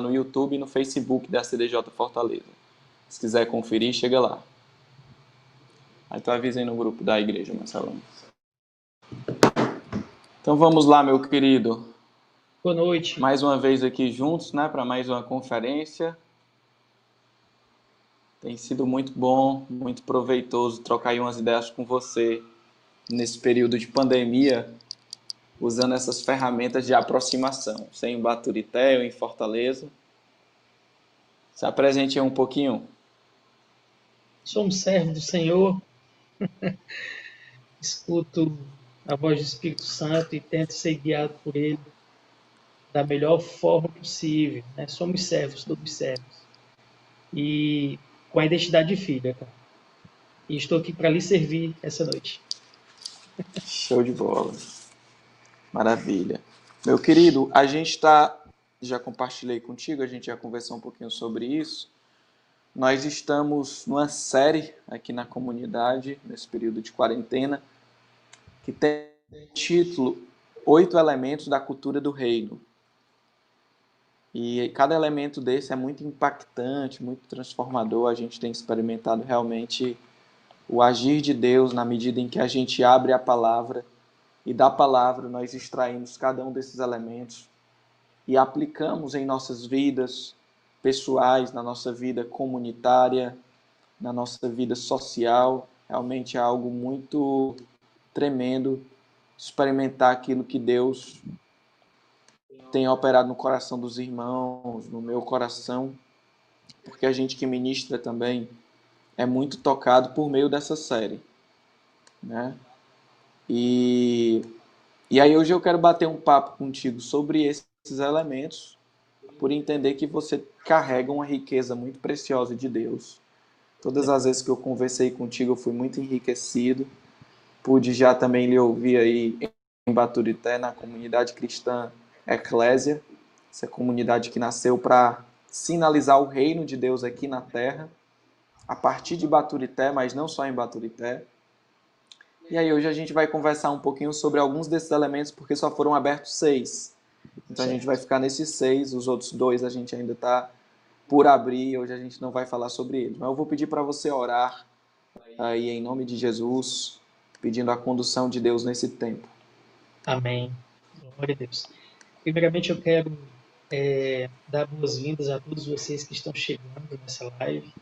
no YouTube e no Facebook da CDJ Fortaleza. Se quiser conferir, chega lá. Aí tu avisa aí no grupo da igreja, Marcelão. Então vamos lá, meu querido. Boa noite. Mais uma vez aqui juntos, né, para mais uma conferência. Tem sido muito bom, muito proveitoso trocar aí umas ideias com você nesse período de pandemia, usando essas ferramentas de aproximação, sem em Baturité ou em Fortaleza. Se apresente aí um pouquinho. Somos servos do Senhor. Escuto a voz do Espírito Santo e tento ser guiado por Ele da melhor forma possível, né? Somos servos, todos servos. E com a identidade de filha, cara. E estou aqui para lhe servir essa noite. Show de bola. Maravilha. Meu querido, a gente está... Já compartilhei contigo, a gente já conversou um pouquinho sobre isso. Nós estamos numa série aqui na comunidade, nesse período de quarentena, que tem o título 8 Elementos da Cultura do Reino. E cada elemento desse é muito impactante, muito transformador. A gente tem experimentado realmente o agir de Deus na medida em que a gente abre a palavra e da palavra nós extraímos cada um desses elementos e aplicamos em nossas vidas pessoais, na nossa vida comunitária, na nossa vida social. Realmente é algo muito tremendo experimentar aquilo que Deus tem operado no coração dos irmãos, no meu coração, porque a gente que ministra também é muito tocado por meio dessa série, né? E aí hoje eu quero bater um papo contigo sobre esses elementos, por entender que você carrega uma riqueza muito preciosa de Deus. Todas as vezes que eu conversei contigo eu fui muito enriquecido, pude já também lhe ouvir aí em Baturité, na comunidade cristã Eclésia, essa comunidade que nasceu para sinalizar o reino de Deus aqui na terra, a partir de Baturité, mas não só em Baturité. E aí hoje a gente vai conversar um pouquinho sobre alguns desses elementos, porque só foram abertos 6. Então a gente vai ficar nesses 6, os outros 2 a gente ainda está por abrir, hoje a gente não vai falar sobre eles. Mas eu vou pedir para você orar aí em nome de Jesus, pedindo a condução de Deus nesse tempo. Amém. Glória a Deus. Primeiramente eu quero dar boas-vindas a todos vocês que estão chegando nessa live.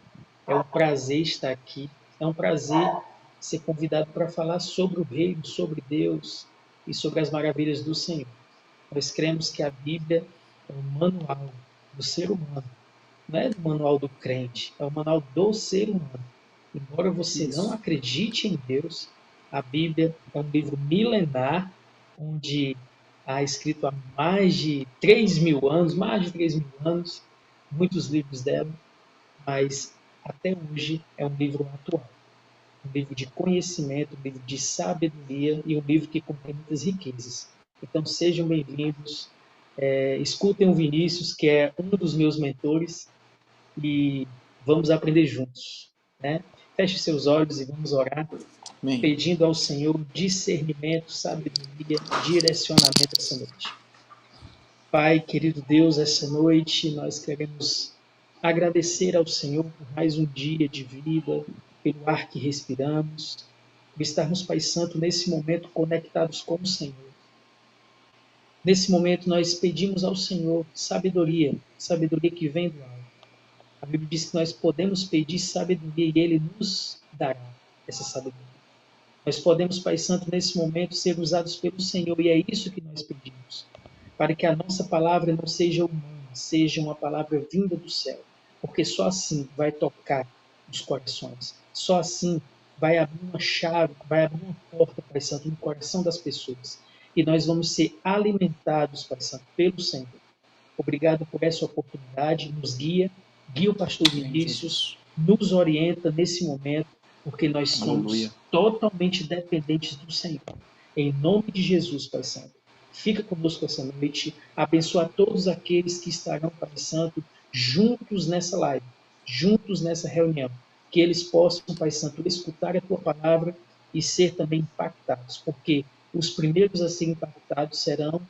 É um prazer estar aqui. É um prazer ser convidado para falar sobre o reino, sobre Deus e sobre as maravilhas do Senhor. Nós cremos que a Bíblia é um manual do ser humano. Não é o manual do crente, é o manual do ser humano. Embora você não acredite em Deus, a Bíblia é um livro milenar, onde há escrito há mais de 3.000 anos, muitos livros dela, mas até hoje é um livro atual, um livro de conhecimento, um livro de sabedoria e um livro que contém muitas riquezas. Então sejam bem-vindos, escutem o Vinícius, que é um dos meus mentores, e vamos aprender juntos, né? Feche seus olhos e vamos orar, Amém. pedindo ao Senhor discernimento, sabedoria, direcionamento essa noite. Pai, querido Deus, essa noite nós queremos agradecer ao Senhor por mais um dia de vida, pelo ar que respiramos, por estarmos, Pai Santo, nesse momento conectados com o Senhor. Nesse momento nós pedimos ao Senhor sabedoria, sabedoria que vem do alto. A Bíblia diz que nós podemos pedir sabedoria e Ele nos dará essa sabedoria. Nós podemos, Pai Santo, nesse momento ser usados pelo Senhor e é isso que nós pedimos. Para que a nossa palavra não seja humana, seja uma palavra vinda do céu. Porque só assim vai tocar os corações. Só assim vai abrir uma chave, vai abrir uma porta, Pai Santo, no coração das pessoas. E nós vamos ser alimentados, Pai Santo, pelo Senhor. Obrigado por essa oportunidade, nos guia o pastor Vinícius, nos orienta nesse momento, porque nós somos totalmente dependentes do Senhor. Em nome de Jesus, Pai Santo, fica conosco essa noite, abençoa todos aqueles que estarão, Pai Santo, juntos nessa live, juntos nessa reunião, que eles possam, Pai Santo, escutar a Tua palavra e ser também impactados, porque os primeiros a ser impactados serão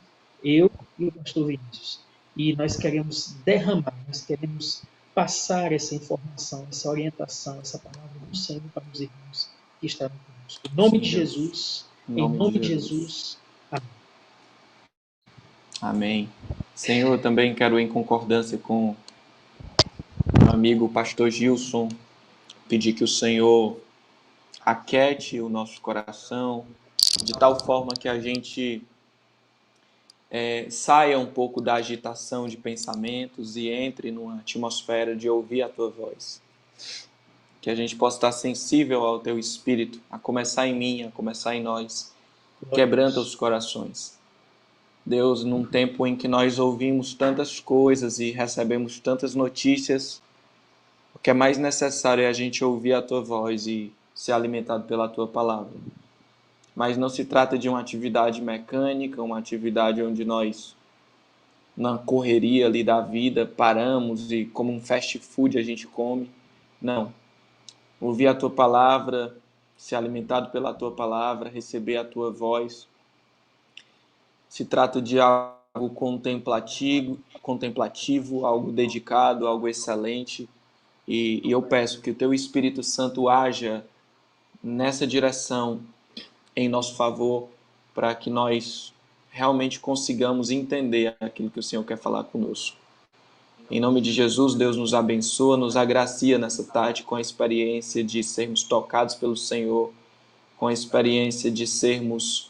eu e o pastor Vinícius. e nós queremos derramar, nós queremos passar essa informação, essa orientação, essa palavra do Senhor para os irmãos que estão conosco. Em nome Sim, de Deus. Jesus, Em em nome nome de de Jesus. Jesus. Amém. Amém. Senhor, eu também quero, em concordância com meu amigo pastor Gilson, pedir que o Senhor aquete o nosso coração, de tal forma que a gente saia um pouco da agitação de pensamentos e entre numa atmosfera de ouvir a Tua voz. Que a gente possa estar sensível ao Teu Espírito, a começar em mim, a começar em nós, quebrando os corações. Deus, num tempo em que nós ouvimos tantas coisas e recebemos tantas notícias, o que é mais necessário é a gente ouvir a Tua voz e ser alimentado pela Tua palavra. Mas não se trata de uma atividade mecânica, uma atividade onde nós, na correria ali da vida, paramos e como um fast food a gente come. Não. Ouvir a Tua palavra, ser alimentado pela Tua palavra, receber a Tua voz. Se trata de algo contemplativo, algo dedicado, algo excelente. E eu peço que o Teu Espírito Santo haja nessa direção em nosso favor, para que nós realmente consigamos entender aquilo que o Senhor quer falar conosco. Em nome de Jesus, Deus nos abençoa, nos agracia nessa tarde com a experiência de sermos tocados pelo Senhor, com a experiência de sermos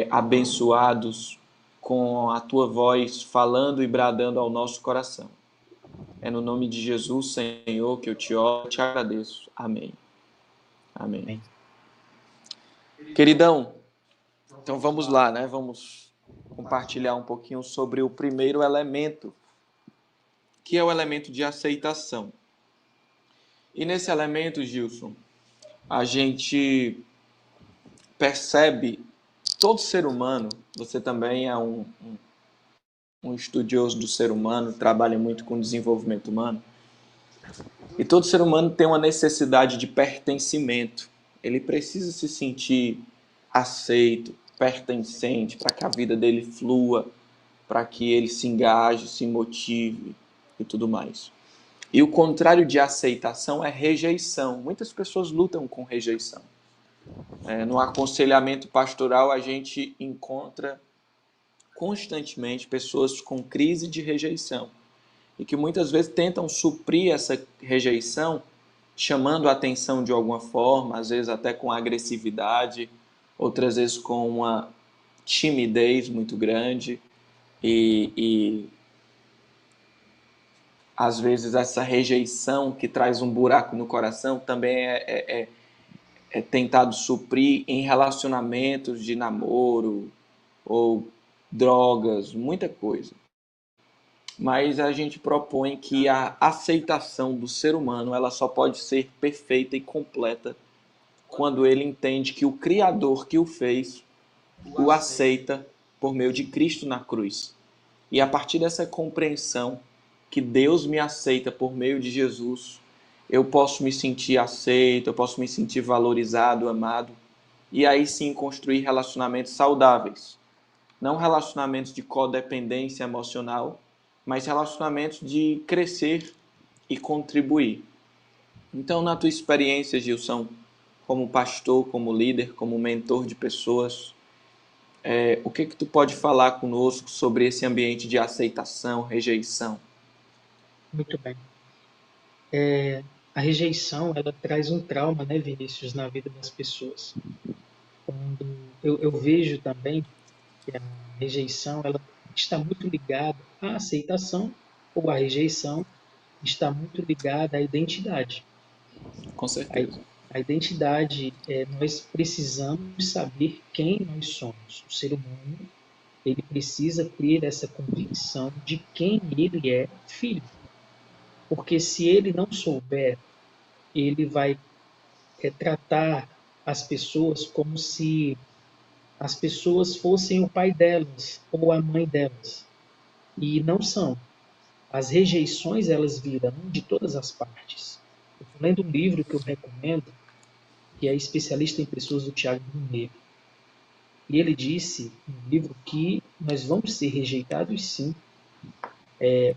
abençoados com a Tua voz falando e bradando ao nosso coração. É no nome de Jesus, Senhor, que eu te oro e te agradeço. Amém. Amém. Queridão, então vamos lá, né? Vamos compartilhar um pouquinho sobre o primeiro elemento, que é o elemento de aceitação. E nesse elemento, Gilson, a gente percebe todo ser humano, você também é um estudioso do ser humano, trabalha muito com desenvolvimento humano, e todo ser humano tem uma necessidade de pertencimento. Ele precisa se sentir aceito, pertencente, para que a vida dele flua, para que ele se engaje, se motive e tudo mais. E o contrário de aceitação é rejeição. Muitas pessoas lutam com rejeição. No aconselhamento pastoral, a gente encontra constantemente pessoas com crise de rejeição e que muitas vezes tentam suprir essa rejeição chamando a atenção de alguma forma, às vezes até com agressividade, outras vezes com uma timidez muito grande e às vezes essa rejeição que traz um buraco no coração também é tentado suprir em relacionamentos de namoro ou drogas, muita coisa. Mas a gente propõe que a aceitação do ser humano ela só pode ser perfeita e completa quando ele entende que o Criador que o fez o aceita por meio de Cristo na cruz. E a partir dessa compreensão que Deus me aceita por meio de Jesus, eu posso me sentir aceito, eu posso me sentir valorizado, amado, e aí sim construir relacionamentos saudáveis. Não relacionamentos de codependência emocional, mas relacionamentos de crescer e contribuir. Então, na tua experiência, Gilson, como pastor, como líder, como mentor de pessoas, o que tu pode falar conosco sobre esse ambiente de aceitação, rejeição? Muito bem. A rejeição, ela traz um trauma, né, Vinícius, na vida das pessoas. Quando eu vejo também que a rejeição, ela está muito ligada à aceitação, ou a rejeição está muito ligada à identidade. Com certeza. A identidade, nós precisamos saber quem nós somos. O ser humano, ele precisa ter essa convicção de quem ele é filho. Porque se ele não souber, ele vai tratar as pessoas como se as pessoas fossem o pai delas ou a mãe delas. E não são. As rejeições, elas virão de todas as partes. Eu estou lendo um livro que eu recomendo, que é especialista em pessoas, do Tiago Brunet. E ele disse no livro que nós vamos ser rejeitados sim,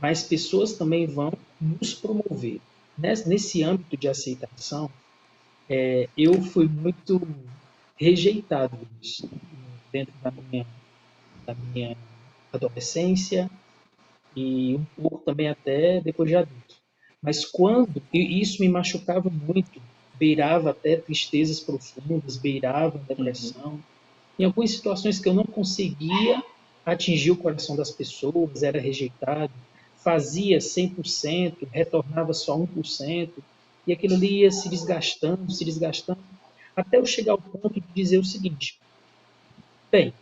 mas pessoas também vão nos promover. Nesse âmbito de aceitação, eu fui muito rejeitado nisso, dentro da minha adolescência e um pouco também até depois de adulto. Mas e isso me machucava muito, beirava até tristezas profundas, beirava Uhum. depressão, em algumas situações que eu não conseguia atingir o coração das pessoas, era rejeitado, fazia 100%, retornava só 1%, e aquilo ali ia se desgastando, até eu chegar ao ponto de dizer o seguinte: bem,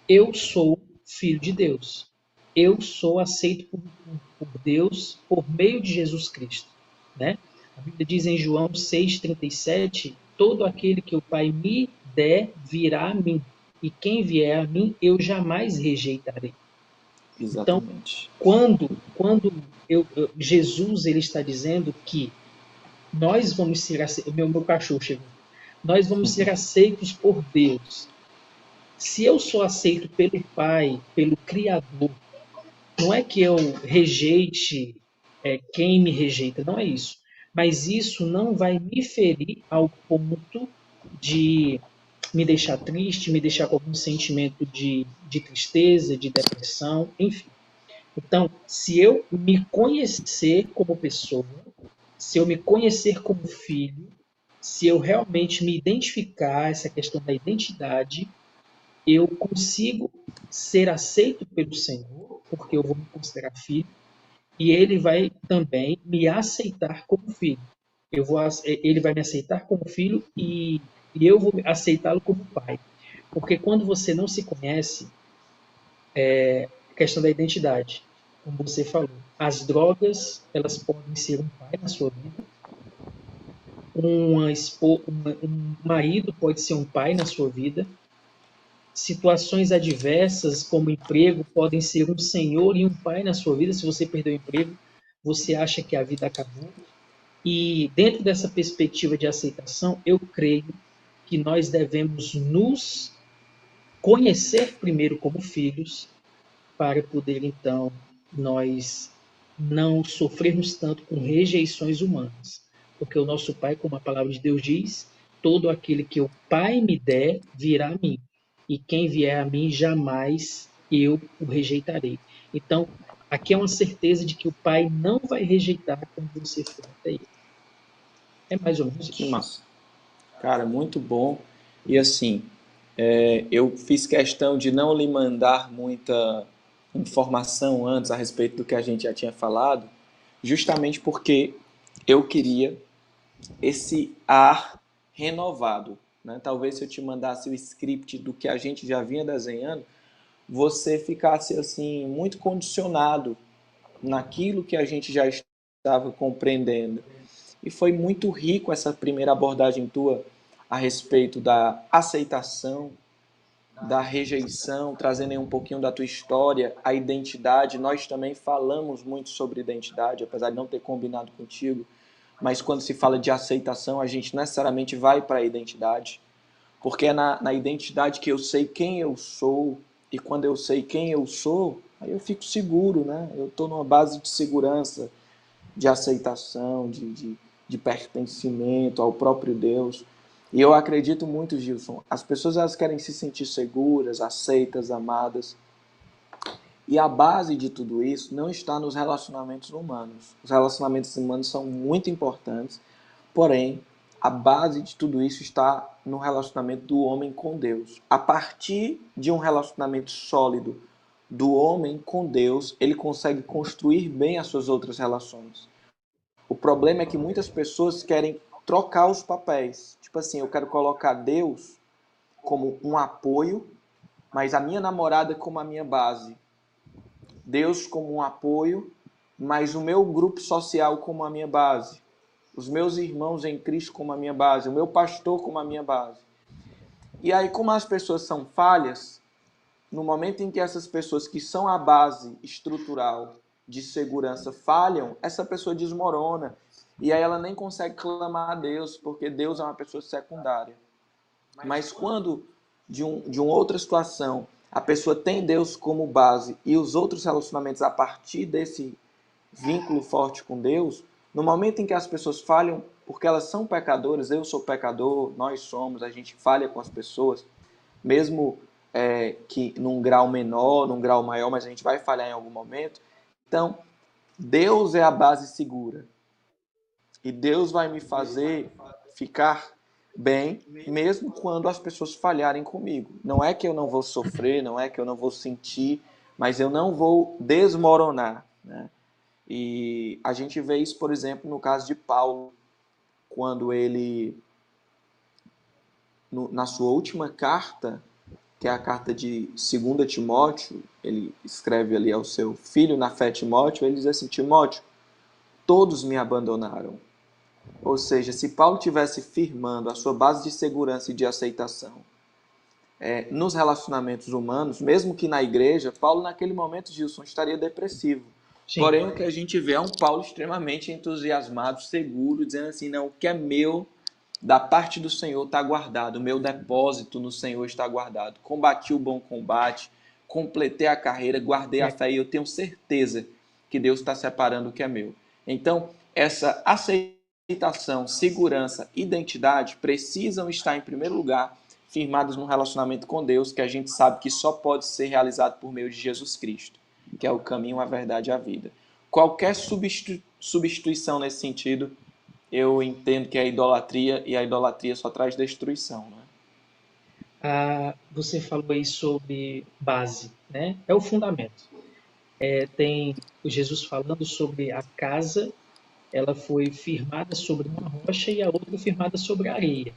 eu sou filho de Deus. Eu sou aceito por Deus por meio de Jesus Cristo, né? A Bíblia diz em João 6,37: todo aquele que o Pai me der virá a mim, e quem vier a mim eu jamais rejeitarei. Então, Exatamente. quando Jesus ele está dizendo que nós vamos ser aceitos, meu cachorro chegou, nós vamos ser aceitos por Deus. Se eu sou aceito pelo Pai, pelo Criador, não é que eu rejeite quem me rejeita, não é isso. Mas isso não vai me ferir ao ponto de me deixar triste, me deixar com algum sentimento de tristeza, de depressão, enfim. Então, se eu me conhecer como pessoa, se eu me conhecer como filho, se eu realmente me identificar, essa questão da identidade, eu consigo ser aceito pelo Senhor, porque eu vou me considerar filho, e ele vai também me aceitar como filho. Ele vai me aceitar como filho e eu vou aceitá-lo como pai. Porque quando você não se conhece, a questão da identidade, como você falou, as drogas, elas podem ser um pai na sua vida, um marido pode ser um pai na sua vida, situações adversas, como emprego, podem ser um senhor e um pai na sua vida. Se você perdeu o emprego, você acha que a vida acabou. E dentro dessa perspectiva de aceitação, eu creio que nós devemos nos conhecer primeiro como filhos, para poder então nós não sofrermos tanto com rejeições humanas. Porque o nosso Pai, como a palavra de Deus diz, todo aquele que o Pai me der virá a mim, e quem vier a mim jamais eu o rejeitarei. Então, aqui é uma certeza de que o Pai não vai rejeitar quando você for até ele. É mais ou menos Que isso. massa. Cara, muito bom. E assim, eu fiz questão de não lhe mandar muita informação antes a respeito do que a gente já tinha falado, justamente porque eu queria esse ar renovado. Né? Talvez se eu te mandasse o script do que a gente já vinha desenhando, você ficasse assim muito condicionado naquilo que a gente já estava compreendendo. E foi muito rico essa primeira abordagem tua a respeito da aceitação, da rejeição, trazendo aí um pouquinho da tua história, a identidade. Nós também falamos muito sobre identidade, apesar de não ter combinado contigo, mas quando se fala de aceitação, a gente necessariamente vai para a identidade, porque é na identidade que eu sei quem eu sou, e quando eu sei quem eu sou, aí eu fico seguro, né? Eu estou numa base de segurança, de aceitação, de pertencimento ao próprio Deus. E eu acredito muito, Gilson, as pessoas elas querem se sentir seguras, aceitas, amadas. E a base de tudo isso não está nos relacionamentos humanos. Os relacionamentos humanos são muito importantes, porém, a base de tudo isso está no relacionamento do homem com Deus. A partir de um relacionamento sólido do homem com Deus, ele consegue construir bem as suas outras relações. O problema é que muitas pessoas querem trocar os papéis. Tipo assim, eu quero colocar Deus como um apoio, mas a minha namorada como a minha base. Deus como um apoio, mas o meu grupo social como a minha base. Os meus irmãos em Cristo como a minha base. O meu pastor como a minha base. E aí, como as pessoas são falhas, no momento em que essas pessoas que são a base estrutural de segurança falham, essa pessoa desmorona. E aí ela nem consegue clamar a Deus, porque Deus é uma pessoa secundária. Mas quando, de uma outra situação, a pessoa tem Deus como base e os outros relacionamentos a partir desse vínculo forte com Deus, no momento em que as pessoas falham, porque elas são pecadoras, eu sou pecador, nós somos, a gente falha com as pessoas, mesmo que num grau menor, num grau maior, mas a gente vai falhar em algum momento. Então, Deus é a base segura. E Deus vai me fazer ficar bem, mesmo quando as pessoas falharem comigo. Não é que eu não vou sofrer, não é que eu não vou sentir, mas eu não vou desmoronar, né? E a gente vê isso, por exemplo, no caso de Paulo, quando ele, na sua última carta, que é a carta de 2 Timóteo, ele escreve ali ao seu filho na fé Timóteo, ele diz assim: Timóteo, todos me abandonaram. Ou seja, se Paulo tivesse firmando a sua base de segurança e de aceitação nos relacionamentos humanos, mesmo que na igreja, Paulo naquele momento, Gilson, estaria depressivo. Sim. Porém, o que a gente vê é um Paulo extremamente entusiasmado, seguro, dizendo assim, não, o que é meu da parte do Senhor está guardado, o meu depósito no Senhor está guardado. Combati o bom combate, completei a carreira, guardei a fé e eu tenho certeza que Deus está separando o que é meu. Então, essa aceitação, segurança, identidade precisam estar em primeiro lugar firmados num relacionamento com Deus, que a gente sabe que só pode ser realizado por meio de Jesus Cristo, que é o caminho, a verdade e a vida. Qualquer substituição nesse sentido, eu entendo que é idolatria, e a idolatria só traz destruição, né? Você falou aí sobre base, né? É o fundamento. Tem o Jesus falando sobre a casa, ela foi firmada sobre uma rocha e a outra firmada sobre a areia.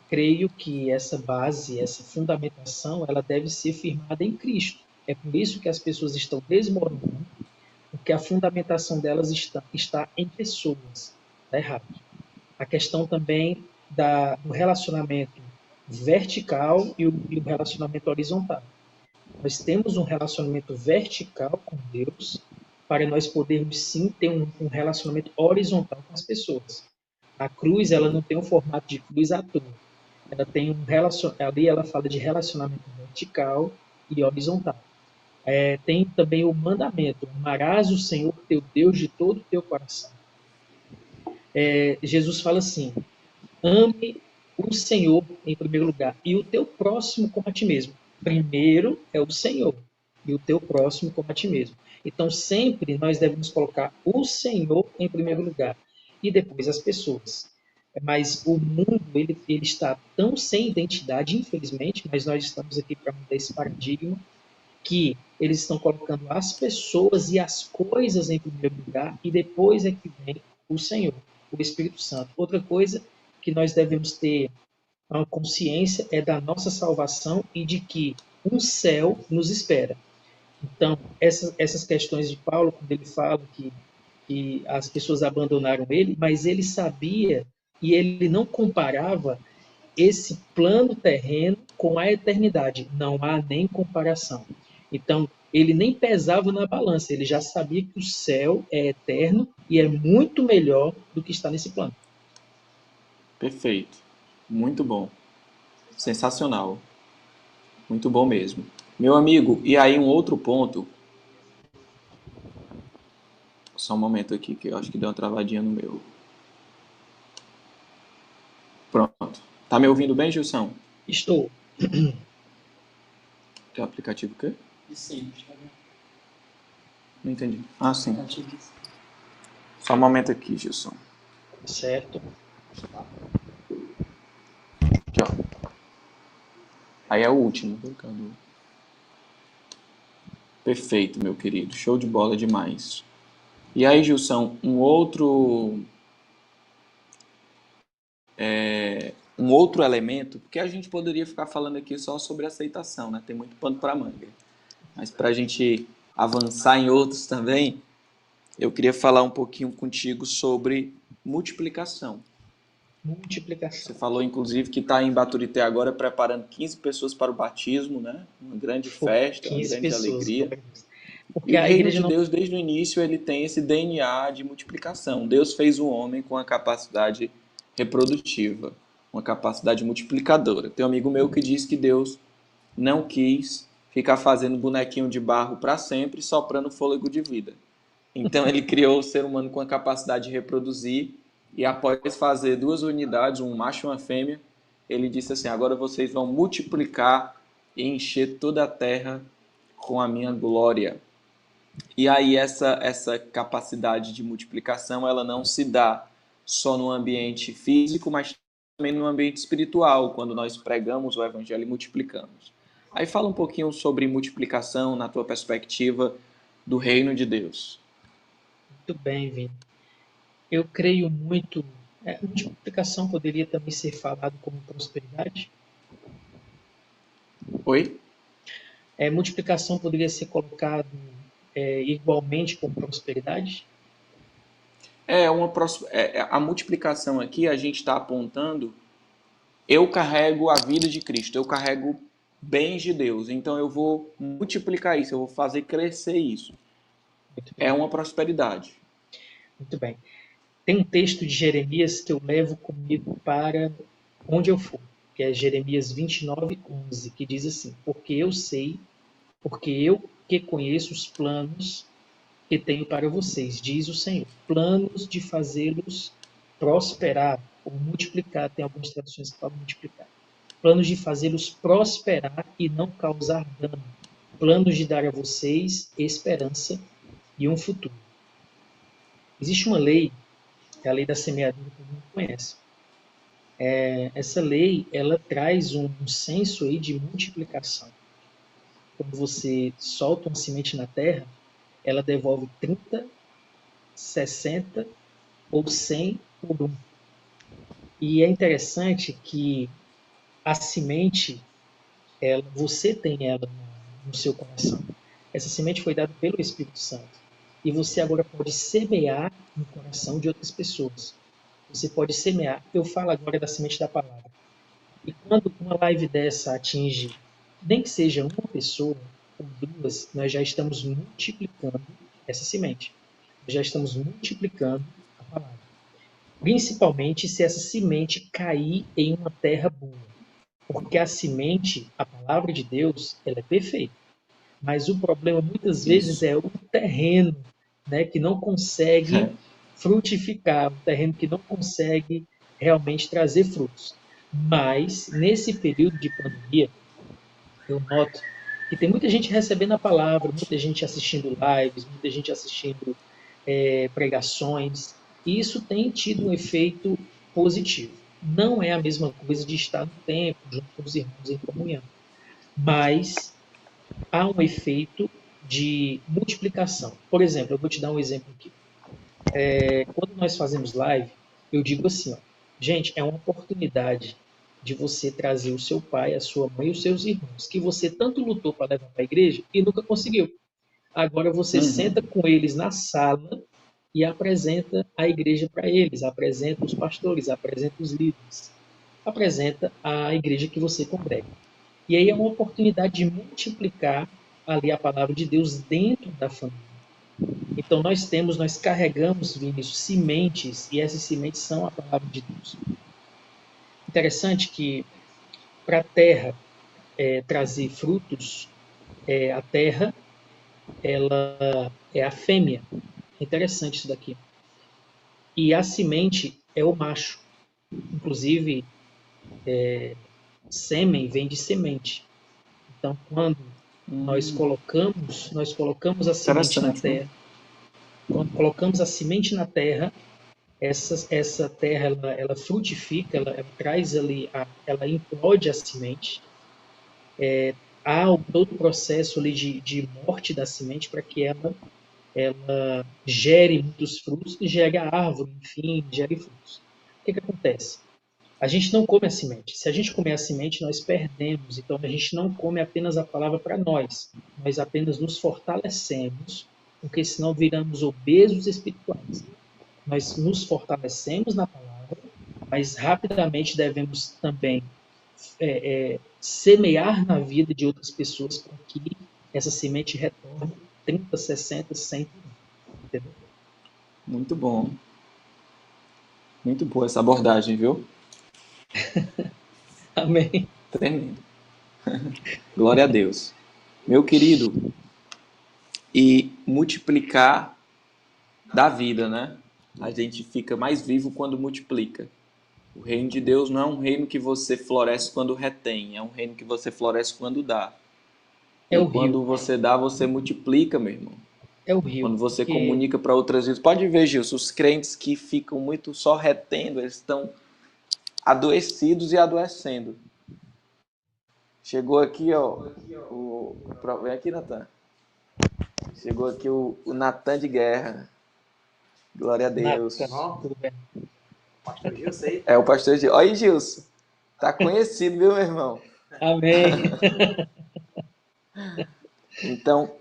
Creio que essa base, essa fundamentação, ela deve ser firmada em Cristo. É por isso que as pessoas estão desmoronando, porque a fundamentação delas está em pessoas. Está errado. A questão também do relacionamento vertical e o relacionamento horizontal. Nós temos um relacionamento vertical com Deus para nós podermos sim ter um relacionamento horizontal com as pessoas. A cruz, ela não tem um formato de cruz à toa. Ela tem ali ela fala de relacionamento vertical e horizontal. Tem também o mandamento: amarás o Senhor teu Deus de todo o teu coração. Jesus fala assim: ame o Senhor em primeiro lugar e o teu próximo como a ti mesmo. Primeiro é o Senhor e o teu próximo como a ti mesmo. Então, sempre nós devemos colocar o Senhor em primeiro lugar e depois as pessoas. Mas o mundo ele está tão sem identidade, infelizmente, mas nós estamos aqui para mudar esse paradigma, que eles estão colocando as pessoas e as coisas em primeiro lugar e depois é que vem o Senhor, o Espírito Santo. Outra coisa que nós devemos ter uma consciência é da nossa salvação e de que um céu nos espera. Então, essas questões de Paulo, quando ele fala que as pessoas abandonaram ele, mas ele sabia e ele não comparava esse plano terreno com a eternidade. Não há nem comparação. Então, ele nem pesava na balança, ele já sabia que o céu é eterno e é muito melhor do que está nesse plano. Perfeito. Muito bom. Sensacional. Muito bom mesmo. Meu amigo, e aí um outro ponto. Só um momento aqui que eu acho que deu uma travadinha no meu. Pronto. Tá me ouvindo bem, Gilson? Estou. Tem o aplicativo o quê? Sim, está bem. Não entendi. Ah, sim. Só um momento aqui, Gilson. Certo. Aqui, ó. Aí é o último. Perfeito, meu querido. Show de bola demais. E aí, Gilson, um outro elemento, porque a gente poderia ficar falando aqui só sobre aceitação, né? Tem muito pano para manga. Mas para a gente avançar em outros também, eu queria falar um pouquinho contigo sobre multiplicação. Multiplicação. Você falou, inclusive, que está em Baturité agora preparando 15 pessoas para o batismo, né? Uma grande festa, uma grande alegria. Porque E o a reino igreja de não... Deus, desde o início, ele tem esse DNA de multiplicação. Deus fez o homem com a capacidade reprodutiva, uma capacidade multiplicadora. Tem um amigo meu que diz que Deus não quis ficar fazendo bonequinho de barro para sempre, soprando fôlego de vida. Então ele criou o ser humano com a capacidade de reproduzir, e após fazer 2 unidades, um macho e uma fêmea, ele disse assim: agora vocês vão multiplicar e encher toda a terra com a minha glória. E aí essa capacidade de multiplicação, ela não se dá só no ambiente físico, mas também no ambiente espiritual, quando nós pregamos o evangelho e multiplicamos. Aí fala um pouquinho sobre multiplicação na tua perspectiva do reino de Deus. Muito bem, Vini. Eu creio muito. Multiplicação poderia também ser falado como prosperidade? Oi? Multiplicação poderia ser colocado igualmente como prosperidade? A multiplicação aqui, a gente está apontando, eu carrego a vida de Cristo, eu carrego bens de Deus, então eu vou multiplicar isso, eu vou fazer crescer isso. É uma prosperidade. Muito bem. Tem um texto de Jeremias que eu levo comigo para onde eu for, que é Jeremias 29:11, que diz assim: porque eu que conheço os planos que tenho para vocês, diz o Senhor, planos de fazê-los prosperar ou multiplicar, tem algumas traduções que falam multiplicar, planos de fazê-los prosperar e não causar dano, planos de dar a vocês esperança e um futuro. Existe uma lei, que é a lei da semeadura, que todo mundo conhece. Essa lei, ela traz um senso aí de multiplicação. Quando você solta uma semente na terra, ela devolve 30, 60 ou 100 por um. E é interessante que a semente, você tem ela no seu coração. Essa semente foi dada pelo Espírito Santo. E você agora pode semear no coração de outras pessoas. Você pode semear. Eu falo agora da semente da palavra. E quando uma live dessa atinge, nem que seja uma pessoa ou duas, nós já estamos multiplicando essa semente. Nós já estamos multiplicando a palavra. Principalmente se essa semente cair em uma terra boa. Porque a semente, a palavra de Deus, ela é perfeita. Mas o problema muitas vezes é o terreno, né, que não consegue frutificar, um terreno que não consegue realmente trazer frutos. Mas, nesse período de pandemia, eu noto que tem muita gente recebendo a palavra, muita gente assistindo lives, muita gente assistindo pregações, e isso tem tido um efeito positivo. Não é a mesma coisa de estar no templo, junto com os irmãos em comunhão, mas há um efeito de multiplicação. Por exemplo, eu vou te dar um exemplo aqui. Quando nós fazemos live, eu digo assim, ó, gente, é uma oportunidade de você trazer o seu pai, a sua mãe e os seus irmãos, que você tanto lutou para levar para a igreja e nunca conseguiu. Agora você senta com eles na sala e apresenta a igreja para eles, apresenta os pastores, apresenta os líderes, apresenta a igreja que você congrega. E aí é uma oportunidade de multiplicar ali a palavra de Deus dentro da família. Então nós carregamos, Vinícius, sementes, e essas sementes são a palavra de Deus. Interessante que para a terra trazer frutos, a terra ela é a fêmea. É interessante isso daqui. E a semente é o macho. Inclusive, sêmen vem de semente. Então, quando nós colocamos a semente na terra, quando colocamos a semente na terra, essa terra ela frutifica, ela traz ali, ela implode a semente. Há todo o processo ali de morte da semente para que ela gere muitos frutos e gere a árvore, enfim, gere frutos. O que acontece? A gente não come a semente. Se a gente comer a semente, nós perdemos. Então, a gente não come apenas a palavra para nós. Nós apenas nos fortalecemos, porque senão viramos obesos espirituais. Nós nos fortalecemos na palavra, mas rapidamente devemos também semear na vida de outras pessoas para que essa semente retorne 30, 60, 100. Entendeu? Muito bom. Muito boa essa abordagem, viu? Amém. Tremendo. Glória a Deus. Meu querido, e multiplicar da vida, né? A gente fica mais vivo quando multiplica. O reino de Deus não é um reino que você floresce quando retém, é um reino que você floresce quando dá. É E o rio, quando você dá, você multiplica, meu irmão. é o rio, Quando você porque comunica para outras vidas. Pode ver, Gilson, os crentes que ficam muito só retendo, eles estão adoecidos e adoecendo. Chegou aqui, ó. Vem aqui, Natan. Chegou aqui o Natan de Guerra. Glória a Natan, Deus. tudo bem. Pastor Gilson aí? É o pastor Gilson. Olha aí, Gilson. Tá conhecido, viu, meu irmão? Amém. Então,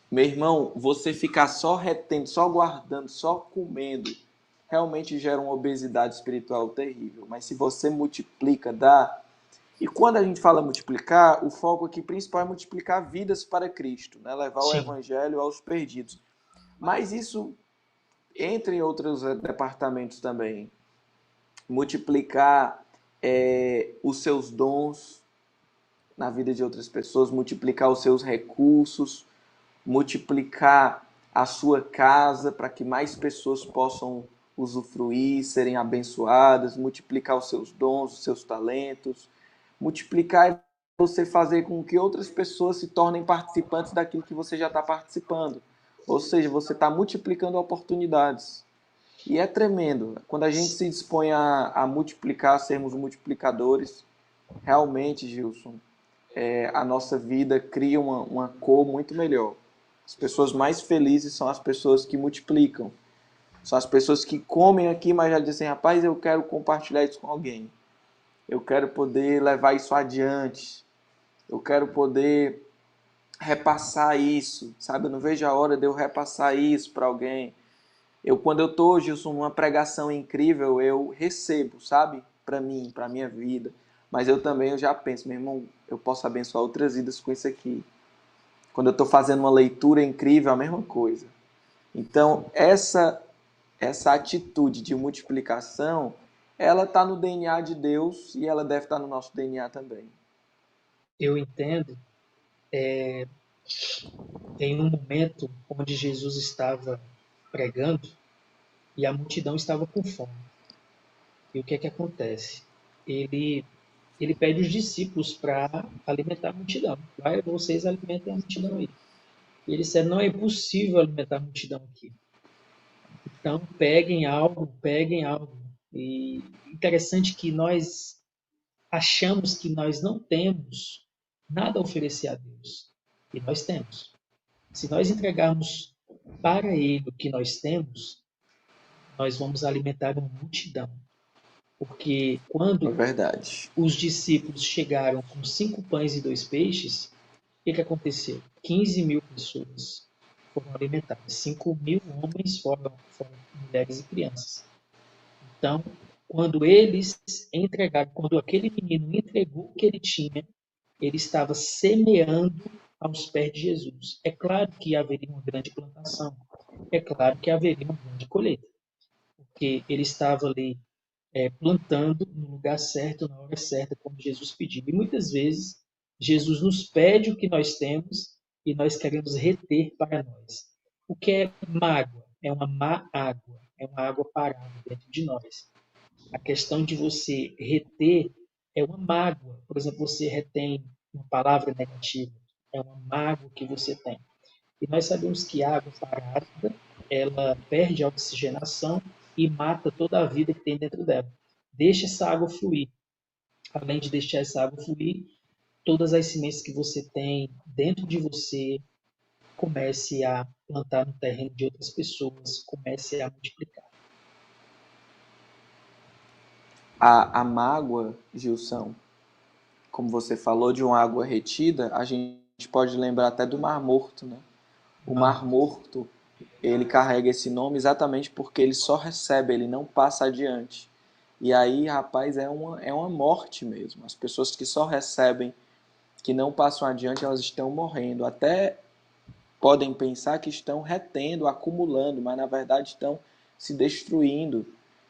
meu irmão, você ficar só retendo, só guardando, só comendo, realmente gera uma obesidade espiritual terrível. Mas se você multiplica, dá. E quando a gente fala multiplicar, o foco aqui principal é multiplicar vidas para Cristo, né? Levar o Sim, evangelho aos perdidos. Mas isso entra em outros departamentos também. Multiplicar os seus dons na vida de outras pessoas, multiplicar os seus recursos, multiplicar a sua casa para que mais pessoas possam usufruir, serem abençoadas, multiplicar os seus dons, os seus talentos. Multiplicar é você fazer com que outras pessoas se tornem participantes daquilo que você já está participando. Ou seja, você está multiplicando oportunidades. E é tremendo. Quando a gente se dispõe a multiplicar, a sermos multiplicadores, realmente, Gilson, a nossa vida cria uma cor muito melhor. As pessoas mais felizes são as pessoas que multiplicam. São as pessoas que comem aqui, mas já dizem, rapaz, eu quero compartilhar isso com alguém. Eu quero poder levar isso adiante. Eu quero poder repassar isso, sabe? Eu não vejo a hora de eu repassar isso para alguém. Quando eu estou, Gilson, numa pregação incrível, eu recebo, sabe? Para mim, para minha vida. Mas eu já penso, meu irmão, eu posso abençoar outras vidas com isso aqui. Quando eu estou fazendo uma leitura incrível, a mesma coisa. Então, essa atitude de multiplicação, ela está no DNA de Deus e ela deve estar no nosso DNA também. eu entendo. Em um momento onde Jesus estava pregando e a multidão estava com fome. E o que é que acontece? Ele ele pede os discípulos para alimentar a multidão. Vai, vocês alimentem a multidão aí. E ele disse, não é possível alimentar a multidão aqui. Então, peguem algo, peguem algo. E interessante que nós achamos que nós não temos nada a oferecer a Deus. E nós temos. Se nós entregarmos para Ele o que nós temos, nós vamos alimentar uma multidão. Porque É quando verdade. os discípulos chegaram com 5 pães e 2 peixes, o que aconteceu? 15.000 pessoas foram alimentadas. 5.000 homens foram mulheres e crianças. Então, quando eles entregaram, quando aquele menino entregou o que ele tinha, ele estava semeando aos pés de Jesus. É claro que haveria uma grande plantação. É claro que haveria uma grande colheita. Porque ele estava ali plantando no lugar certo, na hora certa, como Jesus pediu. E muitas vezes Jesus nos pede o que nós temos e nós queremos reter para nós. O que é mágoa? É uma má água, é uma água parada dentro de nós. A questão de você reter é uma mágoa. Por exemplo, você retém uma palavra negativa, é uma mágoa que você tem. E nós sabemos que a água parada, ela perde a oxigenação e mata toda a vida que tem dentro dela. Deixa essa água fluir. Além de deixar essa água fluir, todas as sementes que você tem dentro de você comece a plantar no terreno de outras pessoas, comece a multiplicar. A mágoa, Gilson, como você falou, de uma água retida, a gente pode lembrar até do Mar Morto, né? O Mar Morto, ele carrega esse nome exatamente porque ele só recebe, ele não passa adiante. E aí, rapaz, é uma morte mesmo. As pessoas que só recebem, que não passam adiante, elas estão morrendo. Até podem pensar que estão retendo, acumulando, mas na verdade estão se destruindo,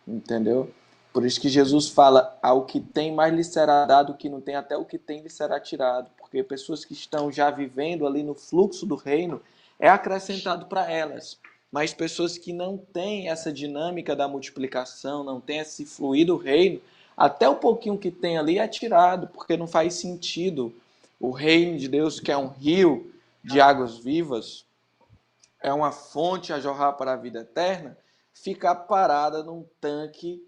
entendeu? Por isso que Jesus fala, ao que tem mais lhe será dado, o que não tem, até o que tem lhe será tirado. Porque pessoas que estão já vivendo ali no fluxo do reino, é acrescentado para elas. Mas pessoas que não têm essa dinâmica da multiplicação, não têm esse fluir do reino, até o pouquinho que tem ali é tirado, porque não faz sentido. O reino de Deus, que é um rio de águas vivas, é uma fonte a jorrar para a vida eterna, ficar parada num tanque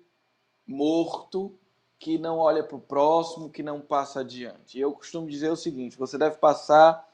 morto, que não olha para o próximo, que não passa adiante. Eu costumo dizer o seguinte, você deve passar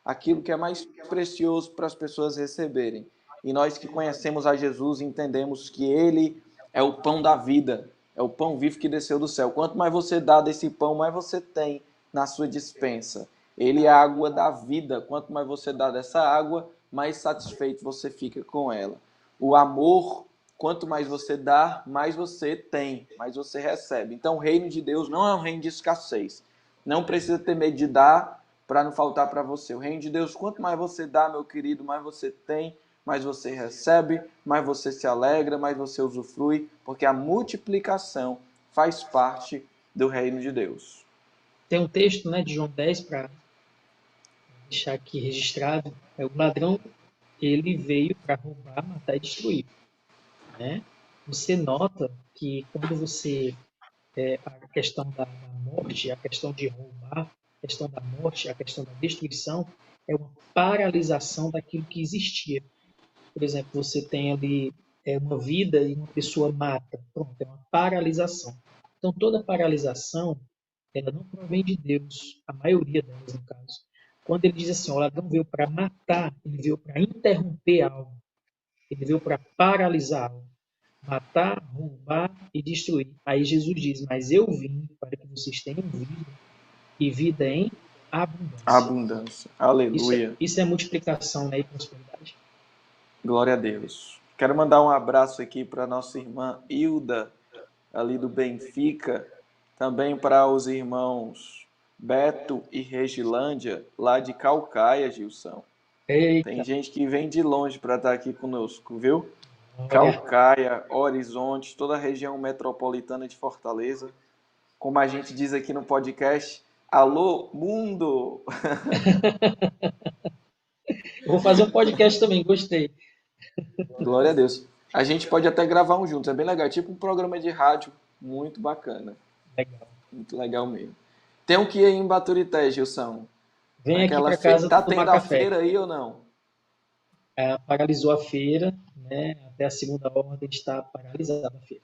aquilo que é mais precioso para as pessoas receberem. E nós que conhecemos a Jesus entendemos que Ele é o pão da vida, é o pão vivo que desceu do céu. Quanto mais você dá desse pão, mais você tem na sua despensa. Ele é a água da vida. Quanto mais você dá dessa água, mais satisfeito você fica com ela. O amor, quanto mais você dá, mais você tem, mais você recebe. Então, o reino de Deus não é um reino de escassez. Não precisa ter medo de dar para não faltar para você. O reino de Deus, quanto mais você dá, meu querido, mais você tem, mais você recebe, mais você se alegra, mais você usufrui, porque a multiplicação faz parte do reino de Deus. Tem um texto, né, de João 10 para deixar aqui registrado. O ladrão, ele veio para roubar, matar e destruir, né? Você nota que quando você a questão da morte, a questão de roubar, a questão da morte, a questão da destruição, é uma paralisação daquilo que existia. Por exemplo, você tem ali uma vida e uma pessoa mata. Pronto, é uma paralisação. Então, toda paralisação, ela não provém de Deus, a maioria delas, no caso. Quando ele diz assim, o ladrão veio para matar, ele veio para interromper algo, ele veio para paralisar algo, matar, roubar e destruir. Aí Jesus diz, mas eu vim para que vocês tenham vida e vida em abundância. Abundância. Aleluia. Isso é multiplicação, né, e prosperidade. Glória a Deus. Quero mandar um abraço aqui para nossa irmã Hilda, ali do Benfica, também para os irmãos Beto e Regilândia, lá de Calcaia, Gilson. Tem Eita, gente que vem de longe para estar aqui conosco, viu? olha, Calcaia, Horizonte, toda a região metropolitana de Fortaleza. Como a gente diz aqui no podcast, alô, mundo! eu vou fazer um podcast também, gostei. Glória a Deus. A gente pode até gravar um juntos, é bem legal. É tipo um programa de rádio, muito bacana. Legal. Muito legal mesmo. Tem um que ir aí em Baturité, Gilson. Vem aqui Aquela para feira. casa Tá tomar tendo a café. feira aí ou não? Paralisou a feira, né? Até a segunda ordem está paralisada a feira.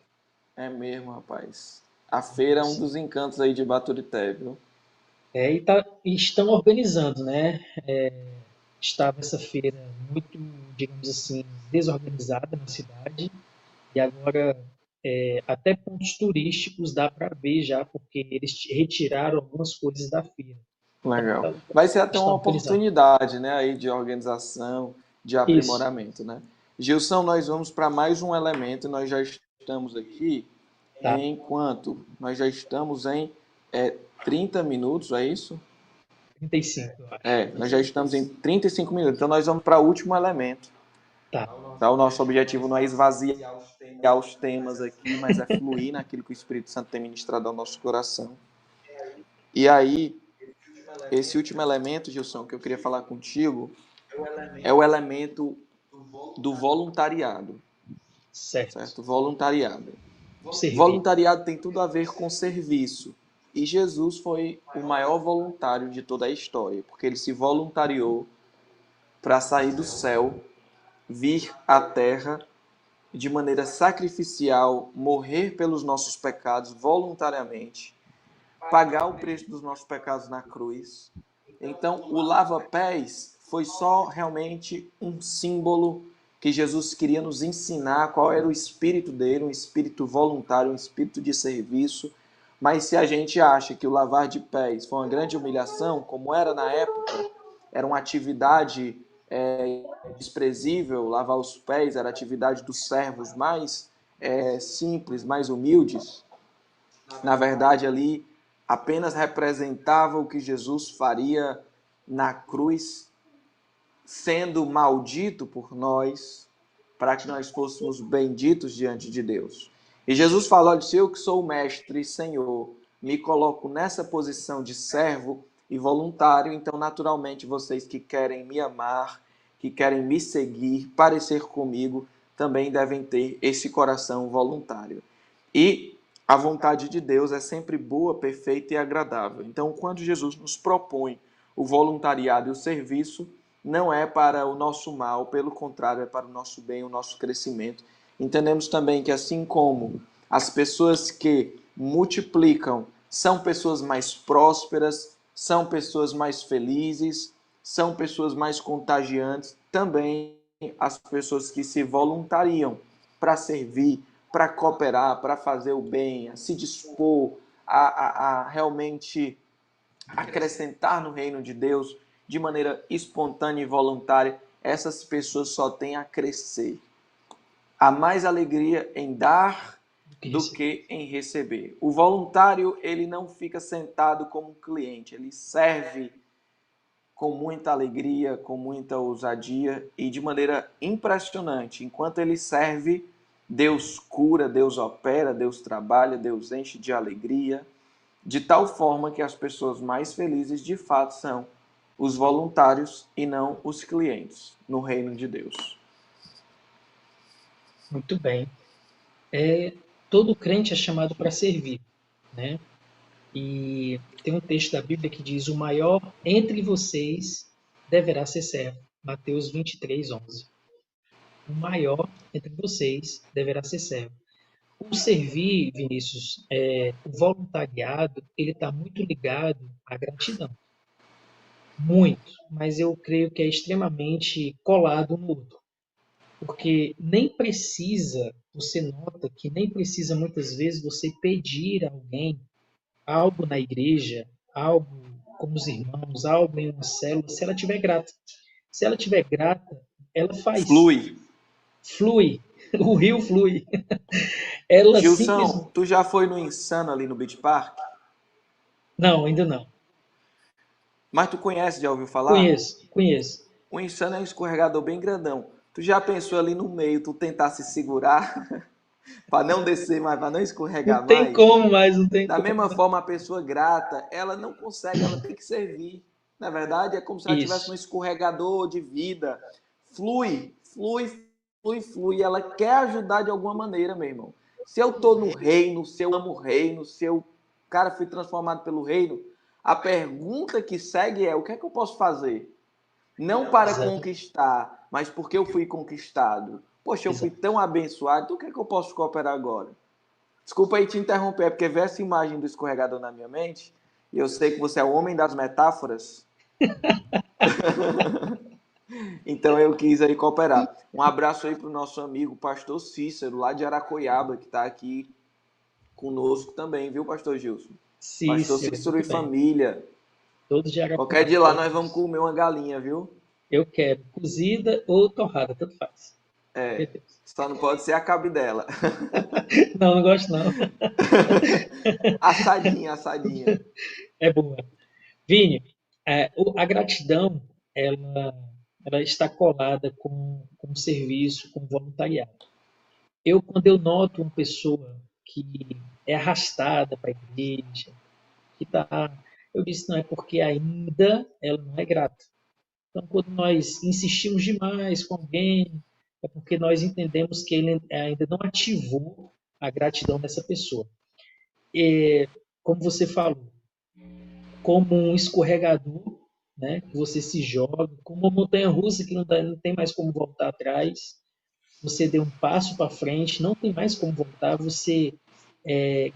É mesmo, rapaz. A feira é um dos encantos aí de Baturité, viu? E estão organizando, né? Estava essa feira muito, digamos assim, desorganizada na cidade e agora até pontos turísticos dá para ver já, porque eles retiraram algumas coisas da feira. Legal. Então, Vai ser até estão uma organizando. oportunidade, né, aí de organização, de Isso, aprimoramento, né? Gilson, nós vamos para mais um elemento. Nós já estamos aqui tá. em quanto? Nós já estamos em 30 minutos, é isso? 35, eu acho. Nós já estamos em 35 minutos. Então nós vamos para o último elemento. Tá. Tá? O nosso objetivo não é esvaziar os temas aqui, mas é fluir naquilo que o Espírito Santo tem ministrado ao nosso coração. E aí, esse último elemento, Gilson, que eu queria falar contigo, é o elemento do voluntariado. Certo? Voluntariado. Servir. Voluntariado tem tudo a ver com serviço. E Jesus foi o maior voluntário de toda a história, porque ele se voluntariou para sair do céu, vir à terra de maneira sacrificial, morrer pelos nossos pecados voluntariamente, pagar o preço dos nossos pecados na cruz. Então, o lava-pés foi só realmente um símbolo que Jesus queria nos ensinar qual era o espírito dele, um espírito voluntário, um espírito de serviço. Mas se a gente acha que o lavar de pés foi uma grande humilhação, como era na época, era uma atividade desprezível, lavar os pés, era a atividade dos servos mais simples, mais humildes, na verdade ali apenas representava o que Jesus faria na cruz, sendo maldito por nós, para que nós fôssemos benditos diante de Deus. E Jesus fala, olha, se eu que sou o mestre e senhor, me coloco nessa posição de servo e voluntário, então naturalmente vocês que querem me amar, que querem me seguir, parecer comigo, também devem ter esse coração voluntário. E a vontade de Deus é sempre boa, perfeita e agradável. Então, quando Jesus nos propõe o voluntariado e o serviço, não é para o nosso mal, pelo contrário, é para o nosso bem, o nosso crescimento. Entendemos também que, assim como as pessoas que multiplicam são pessoas mais prósperas, são pessoas mais felizes, são pessoas mais contagiantes, também as pessoas que se voluntariam para servir, para cooperar, para fazer o bem, a se dispor a realmente acrescentar no reino de Deus de maneira espontânea e voluntária, essas pessoas só têm a crescer. Há mais alegria em dar do que em receber. O voluntário, ele não fica sentado como um cliente, ele serve com muita alegria, com muita ousadia e de maneira impressionante. Enquanto ele serve, Deus cura, Deus opera, Deus trabalha, Deus enche de alegria, de tal forma que as pessoas mais felizes de fato são os voluntários e não os clientes no reino de Deus. Muito bem. Todo crente é chamado para servir, né? E tem um texto da Bíblia que diz: o maior entre vocês deverá ser servo. Mateus 23:11. O maior entre vocês deverá ser servo. O servir, Vinícius, o voluntariado, ele está muito ligado à gratidão. Muito. Mas eu creio que é extremamente colado no outro. Porque nem precisa, você nota que nem precisa muitas vezes você pedir a alguém algo na igreja, algo com os irmãos, algo em uma célula, se ela estiver grata. Se ela estiver grata, ela faz. Flui. Flui. O rio flui. Ela Gilson, simplesmente. tu já foi no Insano ali no Beach Park? Não, ainda não. Mas tu conhece, já ouviu falar? Conheço, conheço. O Insano é um escorregador bem grandão. Tu já pensou ali no meio, tu tentar se segurar para não descer mais, para não Não escorregar tem mais? como mais, não tem Da como. mesma forma, a pessoa grata, ela não consegue, ela tem que servir. Na verdade, é como se ela tivesse um Isso. escorregador de vida. Flui, flui, flui, flui. Ela quer ajudar de alguma maneira, meu irmão. Se eu estou no reino, se eu amo o reino, se eu, cara, fui transformado pelo reino, a pergunta que segue é: o que é que eu posso fazer? Não para Exato. conquistar, mas porque eu fui conquistado. Poxa, eu fui Exato. tão abençoado, então o que é que eu posso cooperar agora? Desculpa aí te interromper, é porque veio essa imagem do escorregador na minha mente, e eu sei que você é o homem das metáforas, então eu quis aí cooperar. Um abraço aí para o nosso amigo pastor Cícero, lá de Aracoiaba, que está aqui conosco também, viu, pastor Gilson? Pastor Cícero, Cícero e muito bem. família. Todos de Qualquer Arapuá. dia lá nós vamos comer uma galinha, viu? Eu quero cozida ou torrada, tanto faz. É, Perfeito. só não pode ser a cabidela. Não, não gosto não. Assadinha, assadinha. É boa. Vini, a gratidão, ela está colada com o serviço, com o voluntariado. Quando eu noto uma pessoa que é arrastada para a igreja, que está, eu disse, não é porque ainda ela não é grata. Então, quando nós insistimos demais com alguém, é porque nós entendemos que ele ainda não ativou a gratidão dessa pessoa. E, como você falou, como um escorregador, né, que você se joga, como uma montanha-russa que não tem mais como voltar atrás. Você deu um passo para frente, não tem mais como voltar. Você,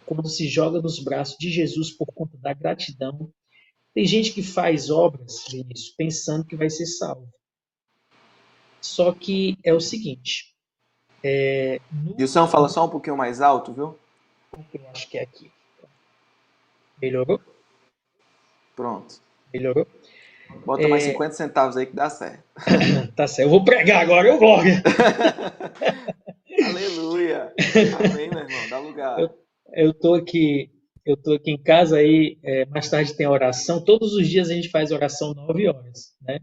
quando se joga nos braços de Jesus por conta da gratidão. Tem gente que faz obras, Vinícius, pensando que vai ser salvo. Só que é o seguinte, Gilson, fala só um pouquinho mais alto, viu? eu acho que é aqui. Melhorou? Pronto. Melhorou? Bota mais 50 centavos aí que dá certo. Tá certo, eu vou pregar agora, eu glória. Aleluia. Amém, meu irmão. Dá lugar. Eu tô aqui, eu tô aqui em casa aí, mais tarde tem oração. Todos os dias a gente faz oração 9 horas, né?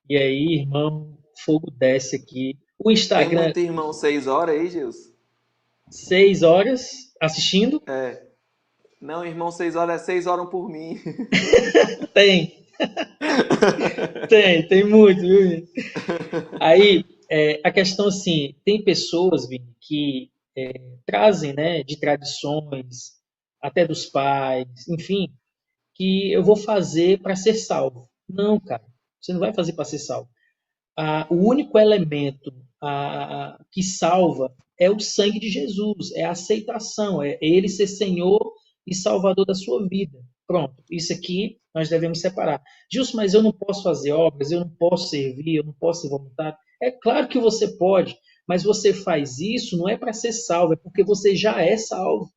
E aí, irmão, fogo desce aqui. O Tem Instagram, muito irmão 6 horas aí, Gilson? 6 horas assistindo? É. Não, irmão, 6 horas, 6 horas por mim. Tem, tem muito, viu? Aí, a questão assim, tem pessoas, Vini, que trazem, né, de tradições, até dos pais, enfim, que eu vou fazer para ser salvo. Não, cara, você não vai fazer para ser salvo. O único elemento que salva é o sangue de Jesus, é a aceitação, é ele ser Senhor e Salvador da sua vida. Pronto, isso aqui nós devemos separar. Gilson, mas eu não posso fazer obras, eu não posso servir, eu não posso ser voluntário. É claro que você pode, mas você faz isso não é para ser salvo, é porque você já é salvo.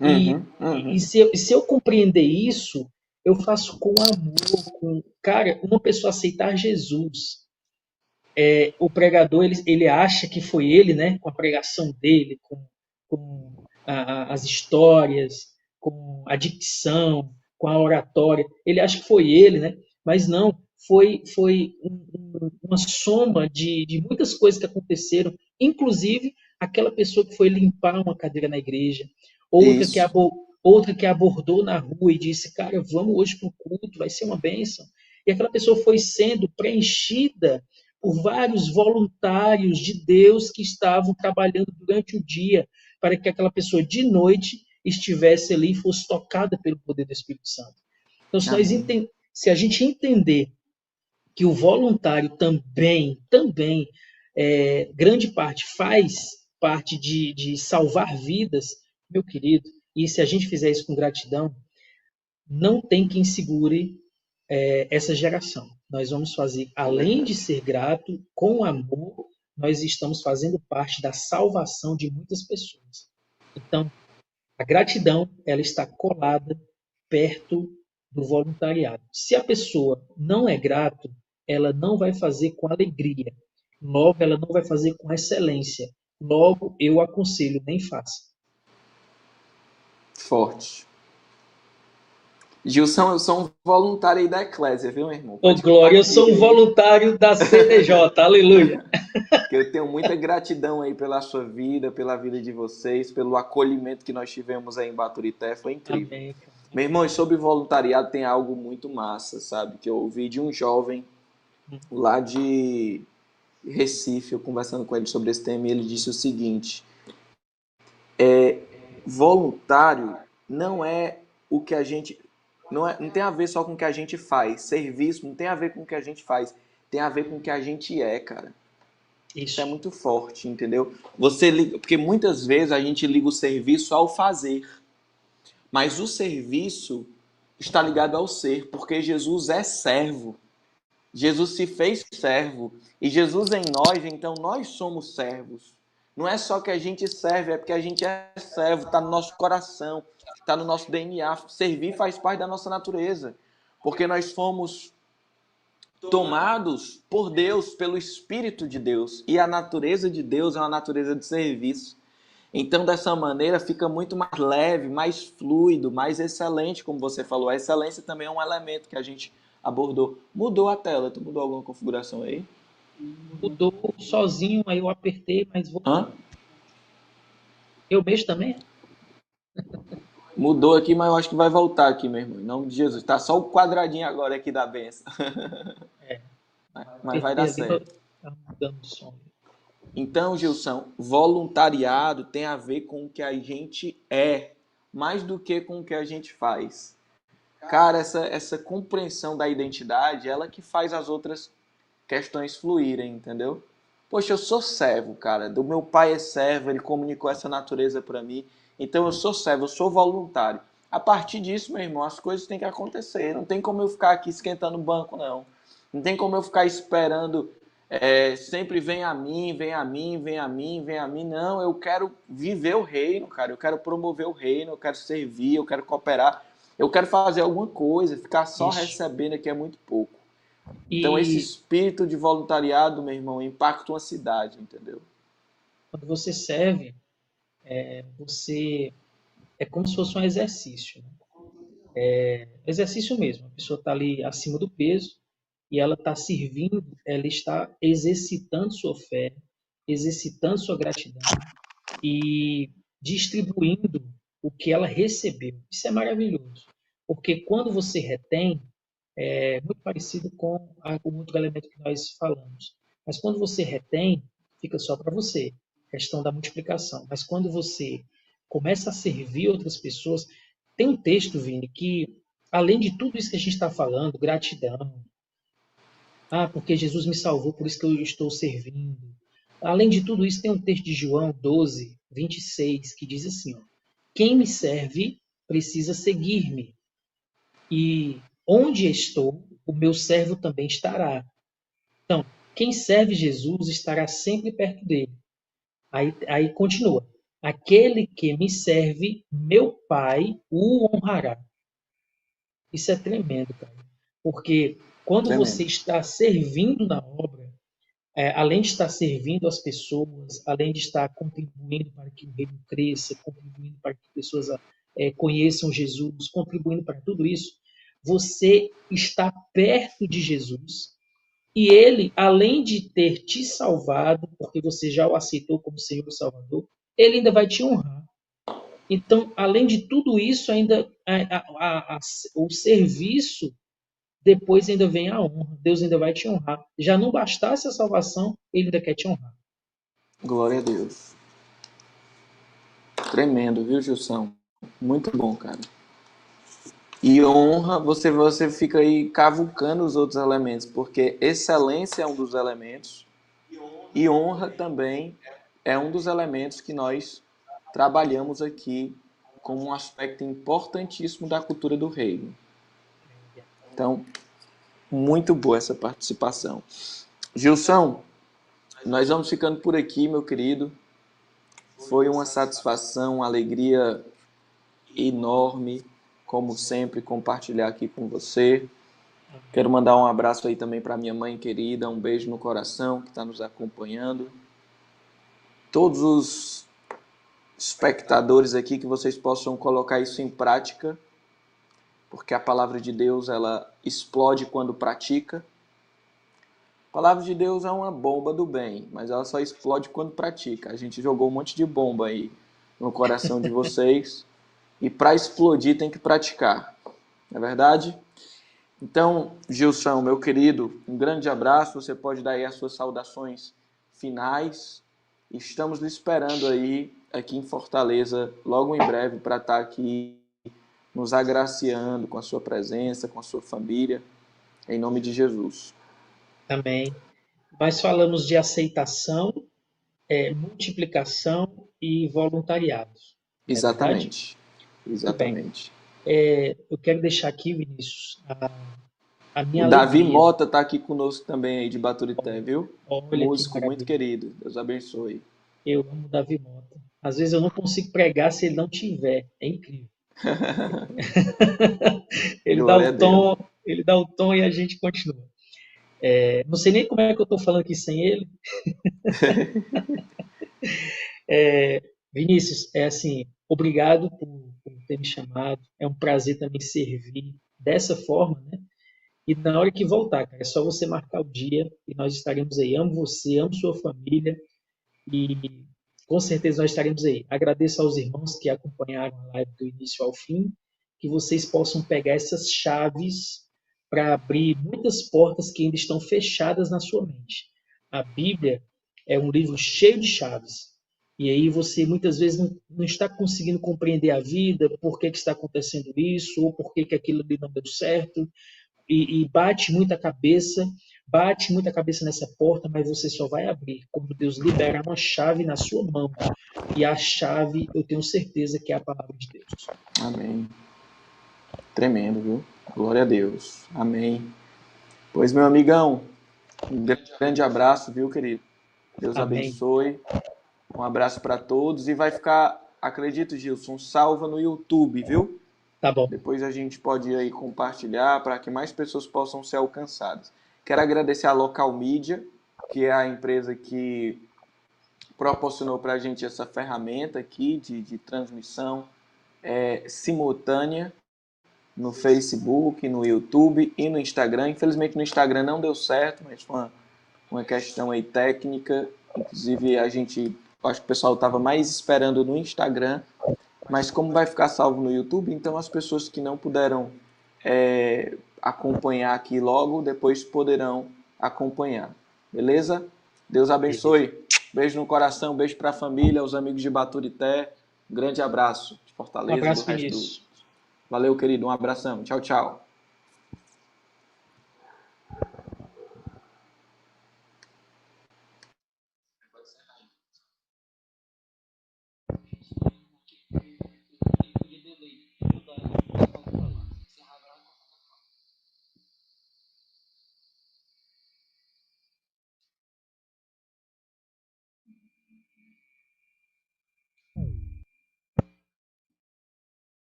E, Uhum, uhum. se eu compreender isso, eu faço com amor, cara, uma pessoa aceitar Jesus, o pregador ele acha que foi ele, né, com a pregação dele, com as histórias, com a dicção, com a oratória, ele acha que foi ele, né? Mas não, foi uma soma de muitas coisas que aconteceram, inclusive aquela pessoa que foi limpar uma cadeira na igreja, outra que, Isso. outra que abordou na rua e disse, cara, vamos hoje para o culto, vai ser uma bênção. E aquela pessoa foi sendo preenchida por vários voluntários de Deus que estavam trabalhando durante o dia para que aquela pessoa de noite estivesse ali e fosse tocada pelo poder do Espírito Santo. Então, Amém. se a gente entender que o voluntário também, grande parte faz parte de salvar vidas, meu querido, e se a gente fizer isso com gratidão, não tem quem segure essa geração. Nós vamos fazer, É além de verdade. ser grato, com amor, nós estamos fazendo parte da salvação de muitas pessoas. Então, a gratidão, ela está colada perto do voluntariado. Se a pessoa não é grato, ela não vai fazer com alegria. Logo, ela não vai fazer com excelência. Logo, eu aconselho, nem faça. Forte. Gilson, eu sou um voluntário aí da Eclésia, viu, meu irmão? Ô, Pode contar Glória, eu sou comigo um aí, voluntário da CDJ, aleluia. que eu tenho muita gratidão aí pela sua vida, pela vida de vocês, pelo acolhimento que nós tivemos aí em Baturité, foi incrível. Amém, cara. Meu irmão, e sobre voluntariado tem algo muito massa, sabe? Que eu ouvi de um jovem lá de Recife, eu conversando com ele sobre esse tema, e ele disse o seguinte: voluntário não é o que a gente. Não tem a ver só com o que a gente faz. Serviço não tem a ver com o que a gente faz. Tem a ver com o que a gente é, cara. Isso é Isso, muito forte, entendeu? Você liga, porque muitas vezes a gente liga o serviço ao fazer, mas o serviço está ligado ao ser, porque Jesus é servo. Jesus se fez servo e Jesus em nós, então nós somos servos. Não é só que a gente serve, é porque a gente é servo, está no nosso coração, está no nosso DNA. Servir faz parte da nossa natureza, porque nós fomos tomados por Deus, pelo Espírito de Deus, e a natureza de Deus é uma natureza de serviço. Então, dessa maneira, fica muito mais leve, mais fluido, mais excelente, como você falou. A excelência também é um elemento que a gente abordou. Mudou a tela, tu mudou alguma configuração aí? mudou sozinho, aí eu apertei, mas voltou. Hã? Eu mexo também? Mudou aqui, mas eu acho que vai voltar aqui, meu irmão. Em nome de Jesus. Tá só o quadradinho agora aqui da benção. É, Mas vai dar apertei ali, certo. tá mudando o som. Então, Gilson, voluntariado tem a ver com o que a gente é, mais do que com o que a gente faz. Cara, essa compreensão da identidade, ela que faz as outras questões fluírem, entendeu? Poxa, eu sou servo, cara. Do meu pai é servo, ele comunicou essa natureza para mim. Então eu sou servo, eu sou voluntário. A partir disso, meu irmão, as coisas têm que acontecer. Não tem como eu ficar aqui esquentando o banco, não. Não tem como eu ficar esperando sempre vem a mim, vem a mim, vem a mim, vem a mim. Não, eu quero viver o reino, cara. Eu quero promover o reino, eu quero servir, eu quero cooperar. Eu quero fazer alguma coisa, ficar só Isso. recebendo aqui é muito pouco. Então, esse E espírito de voluntariado, meu irmão, impacta uma cidade, entendeu? quando você serve, você é como se fosse um exercício, né? Exercício mesmo. A pessoa está ali acima do peso e ela está servindo, ela está exercitando sua fé, exercitando sua gratidão, e distribuindo o que ela recebeu. Isso é maravilhoso, porque quando você retém, é muito parecido com o outro elemento que nós falamos. Mas quando você retém, fica só para você, questão da multiplicação. Mas quando você começa a servir outras pessoas, tem um texto, Vini, que além de tudo isso que a gente está falando, gratidão, porque Jesus me salvou, por isso que eu estou servindo. Além de tudo isso, tem um texto de João 12, 26, que diz assim, ó, quem me serve precisa seguir-me, e onde estou, o meu servo também estará. Então, quem serve Jesus estará sempre perto dele. Aí continua. Aquele que me serve, meu Pai o honrará. Isso é tremendo, cara. Porque quando você Tremendo. está servindo na obra, além de estar servindo as pessoas, além de estar contribuindo para que o reino cresça, contribuindo para que pessoas conheçam Jesus, contribuindo para tudo isso, você está perto de Jesus e ele, além de ter te salvado, porque você já o aceitou como Senhor e Salvador, ele ainda vai te honrar. Então, além de tudo isso, ainda o serviço, depois ainda vem a honra. Deus ainda vai te honrar. Já não bastasse a salvação, ele ainda quer te honrar. Glória a Deus. Tremendo, viu, Gilson? Muito bom, cara. E honra, você fica aí cavucando os outros elementos, porque excelência é um dos elementos e honra também é um dos elementos que nós trabalhamos aqui como um aspecto importantíssimo da cultura do reino. Então, muito boa essa participação. Gilson, nós vamos ficando por aqui, meu querido. Foi uma satisfação, uma alegria enorme, como sempre, compartilhar aqui com você. Quero mandar um abraço aí também para minha mãe querida, um beijo no coração que está nos acompanhando. Todos os espectadores aqui, que vocês possam colocar isso em prática, porque a palavra de Deus ela explode quando pratica. A palavra de Deus é uma bomba do bem, mas ela só explode quando pratica. A gente jogou um monte de bomba aí no coração de vocês e para explodir tem que praticar, não é verdade? Então, Gilson, meu querido, um grande abraço. Você pode dar aí as suas saudações finais. Estamos lhe esperando aí, aqui em Fortaleza, logo em breve, para estar aqui nos agraciando com a sua presença, com a sua família, em nome de Jesus. Também. Nós falamos de aceitação, multiplicação e voluntariado. Não é verdade? Exatamente. Muito bem. Exatamente. Eu quero deixar aqui, Vinícius, a O minha Davi alegria. Mota está aqui conosco também aí de Baturité, viu? Olha que Músico muito maravilha. querido. Deus abençoe. Eu amo Davi Mota. Às vezes eu não consigo pregar se ele não tiver. É incrível. Ele dá Glória a o Deus. tom, ele dá o tom e a gente continua. Não sei nem como é que eu estou falando aqui sem ele. Vinícius, é assim, obrigado por ter me chamado. É um prazer também servir dessa forma, né? E na hora que voltar, cara, é só você marcar o dia e nós estaremos aí. Amo você, amo sua família e com certeza nós estaremos aí. Agradeço aos irmãos que acompanharam a live do início ao fim, que vocês possam pegar essas chaves para abrir muitas portas que ainda estão fechadas na sua mente. A Bíblia é um livro cheio de chaves. E aí você muitas vezes não está conseguindo compreender a vida, por que está acontecendo isso, ou por que aquilo ali não deu certo, e bate muita cabeça nessa porta, mas você só vai abrir quando Deus liberar uma chave na sua mão. E a chave, eu tenho certeza que é a palavra de Deus. Amém. Tremendo, viu? Glória a Deus. Amém. Pois, meu amigão, um grande abraço, viu, querido? Deus Amém. abençoe. Um abraço para todos e vai ficar, acredito, Gilson, salva no YouTube, viu? Tá bom. Depois a gente pode ir aí compartilhar para que mais pessoas possam ser alcançadas. Quero agradecer a Local Media, que é a empresa que proporcionou para a gente essa ferramenta aqui de transmissão simultânea no Facebook, no YouTube e no Instagram. Infelizmente no Instagram não deu certo, mas foi uma questão aí técnica. Inclusive a gente acho que o pessoal estava mais esperando no Instagram, mas como vai ficar salvo no YouTube, então as pessoas que não puderam acompanhar aqui logo, depois poderão acompanhar. Beleza? Deus abençoe. Beijo no coração, beijo para a família, aos amigos de Baturité. Um grande abraço de Um Fortaleza, do abraço, resto do... Vinícius. Valeu, querido. Um abração. Tchau, tchau.